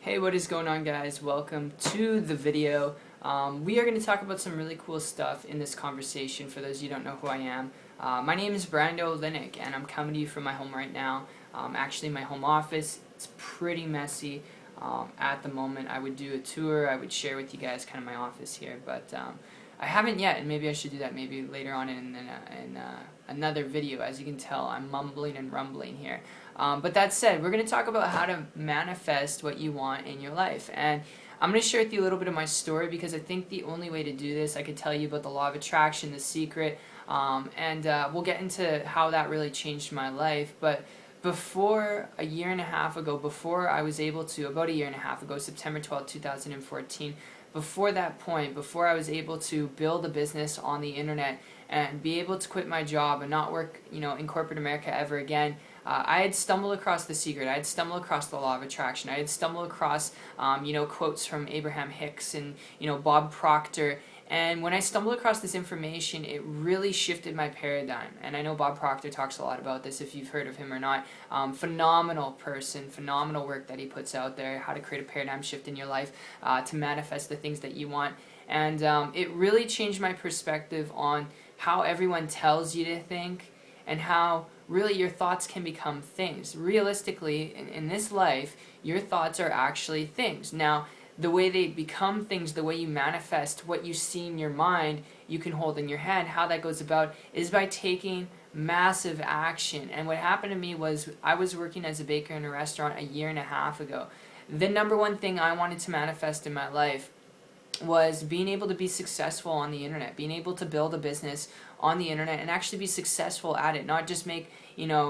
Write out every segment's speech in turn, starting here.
Hey, what is going on, guys? Welcome to the video. We are going to talk about some really cool stuff in this conversation for those of you who don't know who I am. My name is Brando Linick, and I'm coming to you from my home right now. Actually, my home office. It's pretty messy at the moment. I would do a tour. I would share with you guys kind of my office here, but I haven't yet, and maybe I should do that maybe later on in another video. As you can tell, I'm mumbling and rumbling here. But that said, we're going to talk about how to manifest what you want in your life. And I'm going to share with you a little bit of my story because I think the only way to do this, I could tell you about the law of attraction, the secret, and we'll get into how that really changed my life. But before a year and a half ago, before I was able to, about a year and a half ago, September 12, 2014, before that point, before I was able to build a business on the internet and be able to quit my job and not work, in corporate America ever again, I had stumbled across the secret. I had stumbled across the law of attraction. I had stumbled across, quotes from Abraham Hicks and, Bob Proctor. And when I stumbled across this information, it really shifted my paradigm. And I know Bob Proctor talks a lot about this, if you've heard of him or not. Phenomenal person, phenomenal work that he puts out there, how to create a paradigm shift in your life to manifest the things that you want. And it really changed my perspective on how everyone tells you to think and how really your thoughts can become things. Realistically, in this life, your thoughts are actually things. Now, the way they become things, the way you manifest what you see in your mind, you can hold in your hand. How that goes about is by taking massive action. And what happened to me was I was working as a baker in a restaurant a year and a half ago. The number one thing I wanted to manifest in my life was being able to be successful on the internet, being able to build a business on the internet and actually be successful at it, not just make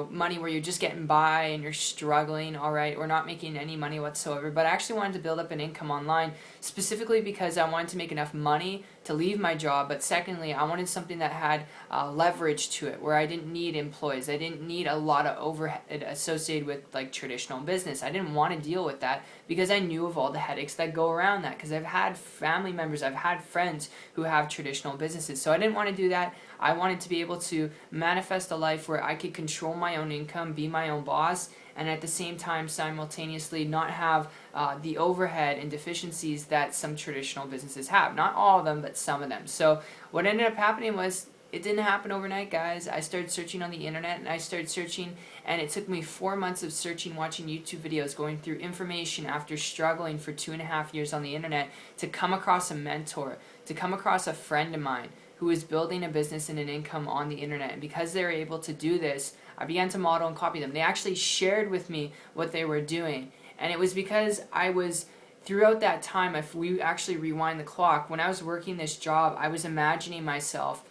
money where you're just getting by and you're struggling, all right, or not making any money whatsoever, but I actually wanted to build up an income online, specifically because I wanted to make enough money to leave my job, but secondly, I wanted something that had leverage to it, where I didn't need employees, I didn't need a lot of overhead associated with like traditional business. I didn't want to deal with that because I knew of all the headaches that go around that, because I've had family members, I've had friends who have traditional businesses, so I didn't want to do that. I wanted to be able to manifest a life where I could control my own income, be my own boss, and at the same time simultaneously not have the overhead and deficiencies that some traditional businesses have. Not all of them, but some of them. So what ended up happening was, it didn't happen overnight, guys. I started searching on the internet, and I started searching, and it took me 4 months of searching, watching YouTube videos, going through information after struggling for 2.5 years on the internet to come across a mentor, to come across a friend of mine who is building a business and an income on the internet. And because they were able to do this, I began to model and copy them. They actually shared with me what they were doing. And it was because I was, throughout that time, if we actually rewind the clock, when I was working this job, I was imagining myself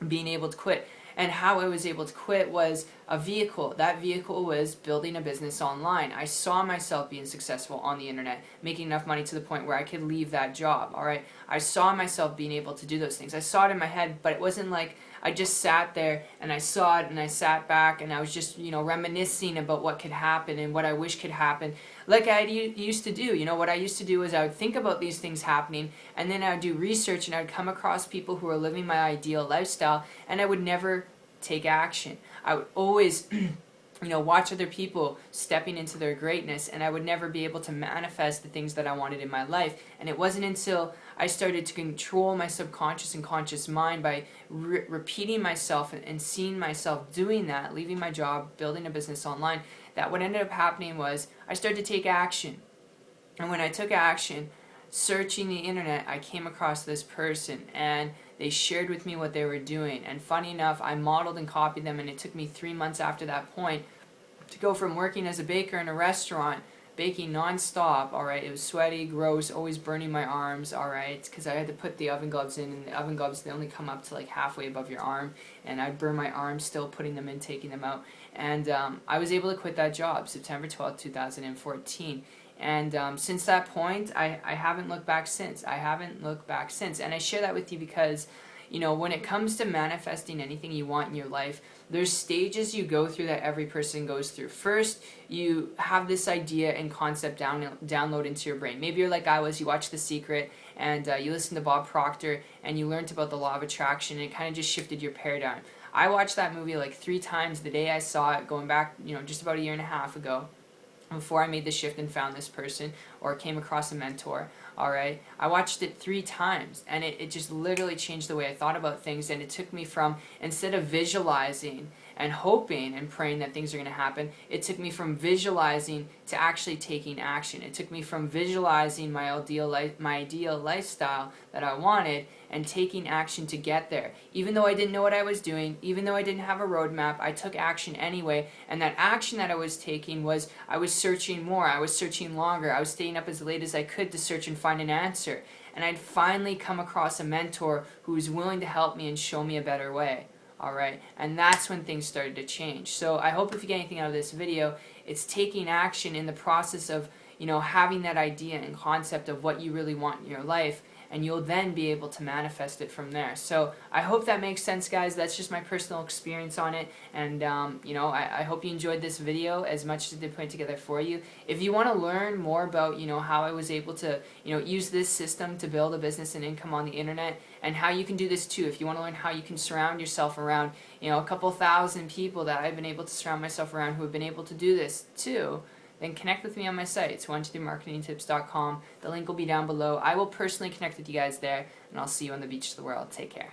being able to quit. And how I was able to quit was a vehicle. That vehicle was building a business online. I saw myself being successful on the internet, making enough money to the point where I could leave that job, all right? I saw myself being able to do those things. I saw it in my head, but it wasn't like I just sat there and I saw it and I sat back and I was just, reminiscing about what could happen and what I wish could happen. Like I used to do. What I used to do is I would think about these things happening, and then I would do research and I would come across people who are living my ideal lifestyle, and I would never take action. I would always watch other people stepping into their greatness, and I would never be able to manifest the things that I wanted in my life. And it wasn't until I started to control my subconscious and conscious mind by repeating myself and seeing myself doing that, leaving my job, building a business online, that what ended up happening was I started to take action. And when I took action, searching the internet, I came across this person, and they shared with me what they were doing. And funny enough, I modeled and copied them, and it took me 3 months after that point to go from working as a baker in a restaurant, baking non-stop, alright, it was sweaty, gross, always burning my arms, alright, because I had to put the oven gloves in, and the oven gloves, they only come up to like halfway above your arm, and I'd burn my arms still putting them in, taking them out. And I was able to quit that job September 12, 2014. And since that point, I haven't looked back since. I haven't looked back since. And I share that with you because, when it comes to manifesting anything you want in your life, there's stages you go through that every person goes through. First, you have this idea and concept download into your brain. Maybe you're like I was, you watch The Secret, and you listen to Bob Proctor, and you learned about the law of attraction, and it kind of just shifted your paradigm. I watched that movie like 3 times the day I saw it, going back, just about a year and a half ago. before I made the shift and found this person or came across a mentor. Alright, I watched it 3 times, and it just literally changed the way I thought about things. And it took me from, instead of visualizing and hoping and praying that things are going to happen, it took me from visualizing to actually taking action. It took me from visualizing my ideal lifestyle that I wanted and taking action to get there. Even though I didn't know what I was doing, even though I didn't have a roadmap, I took action anyway. And that action that I was taking was, I was searching more, I was searching longer, I was staying up as late as I could to search and find an answer. And I'd finally come across a mentor who was willing to help me and show me a better way. Alright, and that's when things started to change. So I hope if you get anything out of this video, it's taking action in the process of, having that idea and concept of what you really want in your life, and you'll then be able to manifest it from there. So I hope that makes sense, guys. That's just my personal experience on it, and I hope you enjoyed this video as much as they put it together for you. If you want to learn more about how I was able to use this system to build a business and income on the internet, and how you can do this too, if you want to learn how you can surround yourself around a couple thousand people that I've been able to surround myself around who have been able to do this too, then connect with me on my site. It's 123marketingtips.com. The link will be down below. I will personally connect with you guys there, and I'll see you on the beach of the world. Take care.